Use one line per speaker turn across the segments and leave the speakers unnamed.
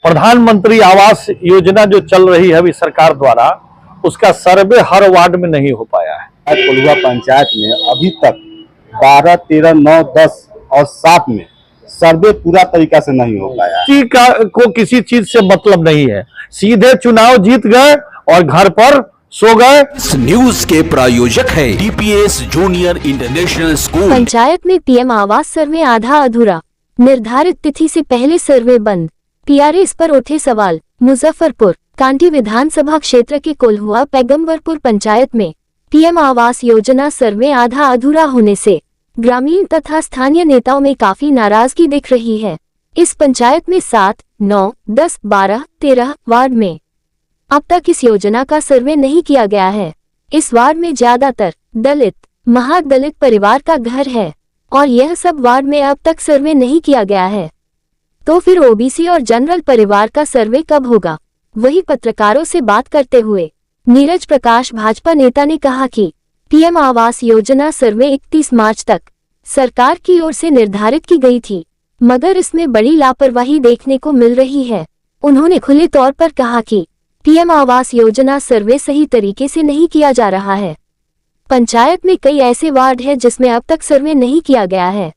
प्रधानमंत्री आवास योजना जो चल रही है अभी सरकार द्वारा, उसका सर्वे हर वार्ड में नहीं हो पाया है।
कोल्हुआ पंचायत में अभी तक 12, 13, 9, 10 और 7 में सर्वे पूरा तरीका से नहीं हो पाया।
किसी को किसी चीज से मतलब नहीं है, सीधे चुनाव जीत गए और घर पर सो गए।
इस न्यूज के प्रायोजक है DPS junior international school.
Panchayat में पीएम आवास सर्वे आधा अधूरा, निर्धारित तिथि से पहले सर्वे बंद। PRS पर उठे सवाल। मुजफ्फरपुर कांटी विधानसभा क्षेत्र के कोल्हुआ पैगंबरपुर पंचायत में पीएम आवास योजना सर्वे आधा अधूरा होने से ग्रामीण तथा स्थानीय नेताओं में काफी नाराजगी दिख रही है। इस पंचायत में 7, 9, 10, 12, 13 वार्ड में अब तक इस योजना का सर्वे नहीं किया गया है। इस वार्ड में ज्यादातर दलित, महादलित परिवार का घर है और यह सब वार्ड में अब तक सर्वे नहीं किया गया है। तो फिर OBC और जनरल परिवार का सर्वे कब होगा? वही पत्रकारों से बात करते हुए नीरज प्रकाश भाजपा नेता ने कहा कि पीएम आवास योजना सर्वे 31 मार्च तक सरकार की ओर से निर्धारित की गई थी, मगर इसमें बड़ी लापरवाही देखने को मिल रही है। उन्होंने खुले तौर पर कहा कि पीएम आवास योजना सर्वे सही तरीके से नहीं किया जा रहा है। पंचायत में कई ऐसे वार्ड हैं जिसमें अब तक सर्वे नहीं किया गया है।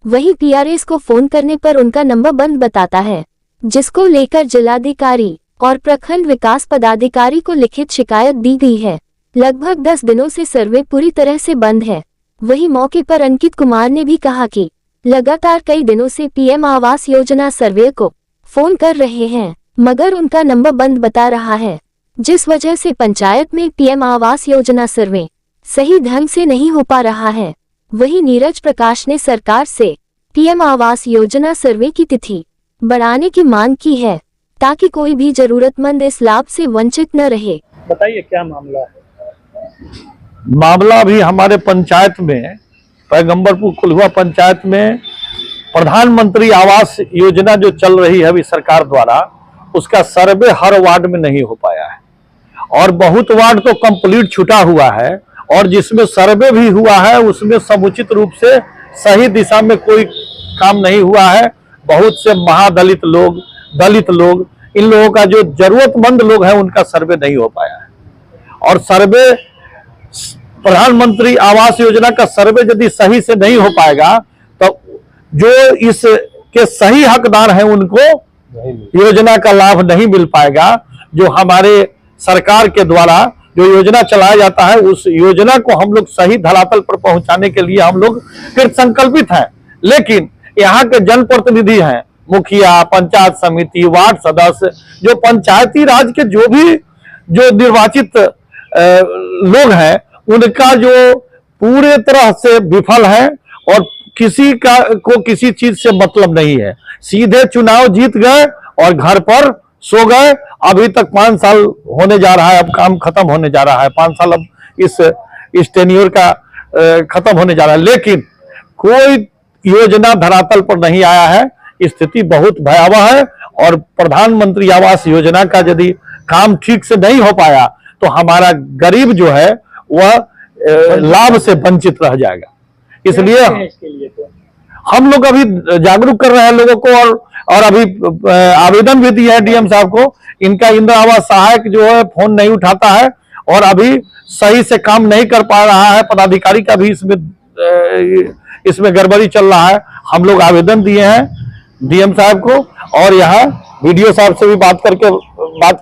वहीं PRS को फोन करने पर उनका नंबर बंद बताता है, जिसको लेकर जिलाधिकारी और प्रखंड विकास पदाधिकारी को लिखित शिकायत दी गई है। लगभग 10 दिनों से सर्वे पूरी तरह से बंद है। वहीं मौके पर अंकित कुमार ने भी कहा कि लगातार कई दिनों से पीएम आवास योजना सर्वे को फोन कर रहे हैं, मगर उनका नंबर बंद बता रहा है, जिस वजह से पंचायत में पीएम आवास योजना सर्वे सही ढंग से नहीं हो पा रहा है। वहीं नीरज प्रकाश ने सरकार से पीएम आवास योजना सर्वे की तिथि बढ़ाने की मांग की है, ताकि कोई भी जरूरतमंद इस लाभ से वंचित न रहे।
बताइए क्या मामला है?
मामला भी हमारे पंचायत में, पैगंबरपुर कोल्हुआ पंचायत में प्रधानमंत्री आवास योजना जो चल रही है अभी सरकार द्वारा, उसका सर्वे हर वार्ड में नहीं हो पाया है और बहुत वार्ड तो कंप्लीट छूटा हुआ है और जिसमें सर्वे भी हुआ है उसमें समुचित रूप से सही दिशा में कोई काम नहीं हुआ है। बहुत से महादलित लोग, दलित लोग, इन लोगों का जो जरूरतमंद लोग हैं उनका सर्वे नहीं हो पाया है। और सर्वे प्रधानमंत्री आवास योजना का सर्वे यदि सही से नहीं हो पाएगा तो जो इस के सही हकदार हैं उनको योजना का लाभ नहीं मिल पाएगा। जो हमारे सरकार के द्वारा जो योजना चलाया जाता है उस योजना को हम लोग सही धरातल पर पहुंचाने के लिए हम लोग कृत संकल्पित हैं, लेकिन यहाँ के जनप्रतिनिधि हैं, मुखिया, पंचायत समिति, वार्ड सदस्य, जो पंचायती राज के जो निर्वाचित लोग हैं उनका जो पूरे तरह से विफल है और किसी को किसी चीज से मतलब नहीं है। सीधे चुनाव जीत गए और घर पर सो गए। अभी तक 5 साल होने जा रहा है, अब काम खत्म होने जा रहा है। 5 साल अब इस टेन्योर का खत्म होने जा रहा है, लेकिन कोई योजना धरातल पर नहीं आया है। स्थिति बहुत भयावह है और प्रधानमंत्री आवास योजना का यदि काम ठीक से नहीं हो पाया तो हमारा गरीब जो है वह लाभ से वंचित रह जाएगा। इसलिए हम लोग अभी जागरूक कर रहे हैं लोगों को और अभी आवेदन भी दिया है DM साहब को। इनका इंदिरा आवास सहायक जो है फोन नहीं उठाता है और अभी सही से काम नहीं कर पा रहा है। पदाधिकारी का भी इसमें गड़बड़ी चल रहा है। हम लोग आवेदन दिए हैं DM साहब को और यहाँ BDO साहब से भी बात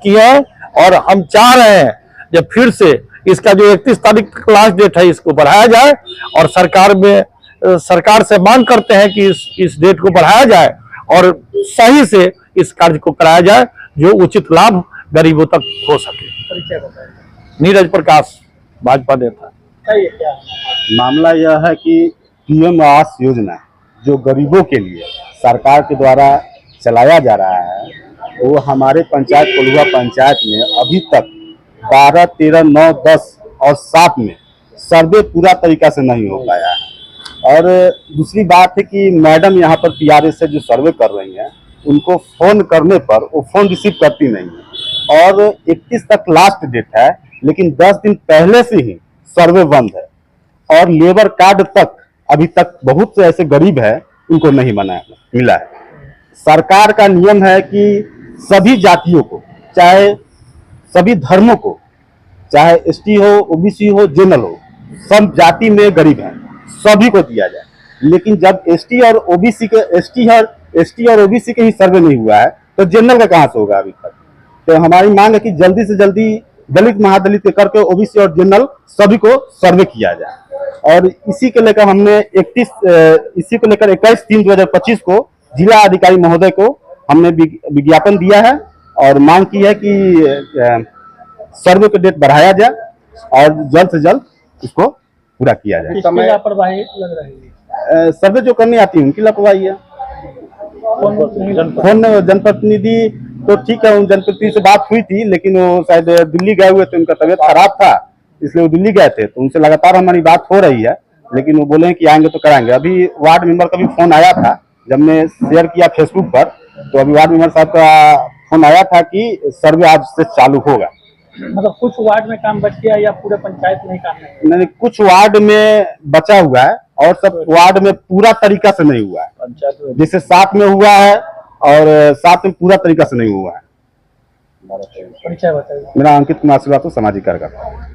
की है और हम चाह रहे हैं जब फिर से इसका जो 31 तारीख तक लास्ट डेट है इसको बढ़ाया जाए और सरकार से मांग करते हैं कि इस डेट को बढ़ाया जाए और सही से इस कार्य को कराया जाए जो उचित लाभ गरीबों तक हो सके। नीरज प्रकाश, भाजपा नेता।
मामला यह है कि पीएम आवास योजना जो गरीबों के लिए सरकार के द्वारा चलाया जा रहा है वो हमारे पंचायत कोल्हुआ पंचायत में अभी तक 12, 13, 9, 10 और 7 में सर्वे पूरा तरीका से नहीं हो पाया है। और दूसरी बात है कि मैडम यहाँ पर PRS से जो सर्वे कर रही हैं उनको फोन करने पर वो फोन रिसीव करती नहीं है और 31 तक लास्ट डेट है, लेकिन 10 दिन पहले से ही सर्वे बंद है और लेबर कार्ड तक अभी तक बहुत से ऐसे गरीब है उनको नहीं मिला है। सरकार का नियम है कि सभी जातियों को, चाहे सभी धर्मों को, चाहे एसटी हो, ओबीसी हो, जनरल हो, सब जाति में गरीब हैं, सभी को दिया जाए। लेकिन जब एसटी और ओबीसी के ही सर्वे नहीं हुआ है तो जनरल का कहां से होगा अभी तक। तो हमारी मांग है कि जल्दी से जल्दी दलित महादलित के करके ओबीसी और जनरल सभी को सर्वे किया जाए। और इसी को लेकर हमने 21/3/2025 को जिला अधिकारी महोदय को हमने विज्ञापन दिया है और मांग की है कि सर्वे का डेट बढ़ाया जाए और जल्द से जल्द इसको पूरा किया जाए।
किसकी लापरवाही लग रही है?
सर्वे जो करने आती है उनकी लापरवाही है। कौन जनप्रतिनिधि तो ठीक है, उन जनप्रतिनिधि से बात हुई थी, लेकिन वो शायद दिल्ली गए हुए थे, उनका तबीयत खराब था इसलिए वो दिल्ली गए थे। तो उनसे लगातार हमारी बात हो रही है, लेकिन वो बोले कि आएंगे तो कराएंगे। अभी वार्ड मेंबर का भी फोन आया था, जब मैं शेयर किया फेसबुक पर, तो अभी वार्ड मेंबर साहब का फोन आया था कि सर्वे आज से चालू होगा।
मतलब कुछ वार्ड में काम बच गया या पूरे पंचायत में ही काम नहीं?
नहीं, कुछ वार्ड में बचा हुआ है और सब वार्ड में पूरा तरीका से नहीं हुआ है।
पंचायत में
जैसे 7 में हुआ है और 7 में पूरा तरीका से नहीं हुआ है।
परिचय बताइए।
मेरा अंकित कुमार श्रीवास्तव, सामाजिक कार्यकर्ता।